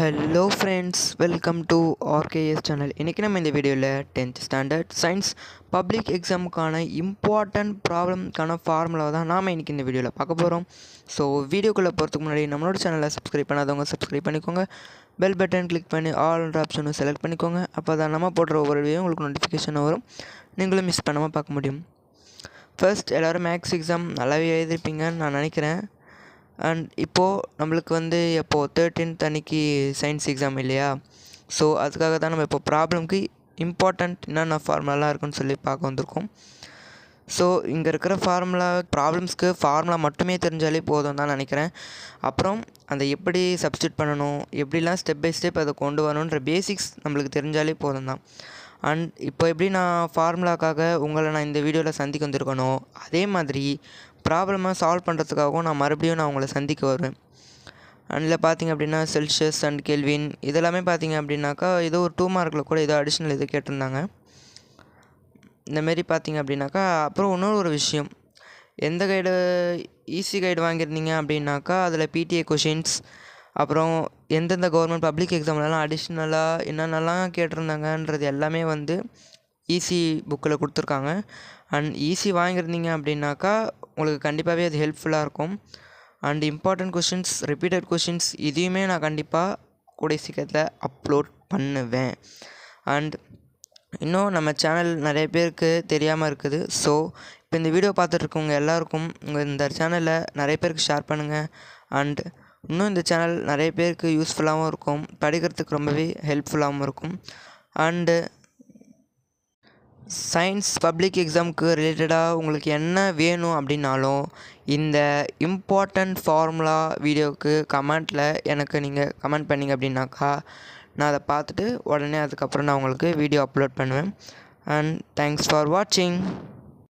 Hello friends, welcome to RKS channel. இன்றைக்கி நம்ம இந்த வீடியோவில் 10th ஸ்டாண்டர்ட் சயின்ஸ் பப்ளிக் எக்ஸாமுக்கான இம்பார்ட்டன்ட் ப்ராப்ளம்க்கான ஃபார்முலாவை தான் நாம் இன்றைக்கி இந்த வீடியோவில் பார்க்க போகிறோம். ஸோ வீடியோக்குள்ளே போகிறதுக்கு முன்னாடி நம்மளோட சேனலை சப்ஸ்கிரைப் பண்ணாதவங்க சப்ஸ்கிரைப் பண்ணிக்கோங்க. பெல் பட்டன் கிளிக் பண்ணி ஆல்ன்ற ஆப்ஷனும் செலக்ட் பண்ணிக்கோங்க. அப்போ தான் நம்ம போடுற ஒவ்வொரு வீடியோ உங்களுக்கு நோட்டிஃபிகேஷன் வரும், நீங்களும் மிஸ் பண்ணாமல் பார்க்க முடியும். ஃபர்ஸ்ட், எல்லோரும் மேக்ஸ் எக்ஸாம் நல்லாவே எழுதிருப்பீங்கன்னு நான் நினைக்கிறேன். அண்ட் இப்போது நம்மளுக்கு எப்போது 13th அன்றைக்கி சயின்ஸ் எக்ஸாம் இல்லையா? ஸோ அதுக்காக தான் நம்ம இப்போ ப்ராப்ளம்க்கு இம்பார்ட்டண்ட் என்னென்ன ஃபார்முலாலாம் இருக்குன்னு சொல்லி பார்க்க வந்திருக்கோம். ஸோ இங்கே இருக்கிற ப்ராப்ளம்ஸ்க்கு ஃபார்முலா மட்டுமே தெரிஞ்சாலே போதும் தான் நினைக்கிறேன். அப்புறம் அதை எப்படி சப்ஸ்டியூட் பண்ணணும், எப்படிலாம் ஸ்டெப் பை ஸ்டெப் அதை கொண்டு வரணுன்ற பேசிக்ஸ் நம்மளுக்கு தெரிஞ்சாலே போதும் தான். அண்ட் இப்போ எப்படி நான் ஃபார்முலாக்காக உங்களை நான் இந்த வீடியோவில் சந்திக்க வந்திருக்கணும், அதே மாதிரி ப்ராப்ளமாக சால்வ் பண்ணுறதுக்காகவும் நான் உங்களை சந்திக்க வருவேன். அதில் பார்த்திங்க அப்படின்னா செல்சியஸ் அண்ட் கெல்வின் இதெல்லாமே பார்த்திங்க அப்படின்னாக்கா ஏதோ ஒரு 2 மார்க்கில் கூட ஏதோ அடிஷ்னல் இது கேட்டிருந்தாங்க. இந்தமாரி பார்த்திங்க அப்படின்னாக்கா அப்புறம் இன்னொரு விஷயம், எந்த கைடு ஈஸி கைடு வாங்கியிருந்தீங்க அப்படின்னாக்கா அதில் பிடிஏ கொஷின்ஸ், அப்புறம் எந்தெந்த கவர்மெண்ட் பப்ளிக் எக்ஸாம்லலாம் அடிஷ்னலாக என்னென்னலாம் கேட்டிருந்தாங்கன்றது எல்லாமே ஈஸி புக்கில் கொடுத்துருக்காங்க. அண்ட் ஈஸி வாங்கியிருந்தீங்க அப்படின்னாக்கா உங்களுக்கு கண்டிப்பாகவே அது ஹெல்ப்ஃபுல்லாக இருக்கும். And important questions, repeated questions இதையுமே நான் கண்டிப்பாக கூடிய சீக்கிரத்தில் அப்லோட் பண்ணுவேன். அண்ட் இன்னும் நம்ம சேனல் நிறைய பேருக்கு தெரியாமல் இருக்குது. ஸோ இப்போ இந்த வீடியோ பார்த்துட்ருக்கவங்க எல்லாருக்கும் இந்த சேனலை நிறைய பேருக்கு ஷேர் பண்ணுங்கள். அண்ட் இன்னும் இந்த சேனல் நிறைய பேருக்கு யூஸ்ஃபுல்லாகவும் இருக்கும், படிக்கிறதுக்கு ரொம்பவே ஹெல்ப்ஃபுல்லாகவும் இருக்கும். அண்டு சயின்ஸ் பப்ளிக் எக்ஸாமுக்கு ரிலேட்டடாக உங்களுக்கு என்ன வேணும் அப்படின்னாலும் இந்த இம்பார்ட்டண்ட் ஃபார்முலா வீடியோவுக்கு கமெண்ட்டில் எனக்கு நீங்கள் கமெண்ட் பண்ணிங்க அப்படின்னாக்கா நான் அதை பார்த்துட்டு உடனே அதுக்கப்புறம் நான் உங்களுக்கு வீடியோ அப்லோட் பண்ணுவேன். அண்ட் தேங்க்ஸ் ஃபார் வாட்சிங்.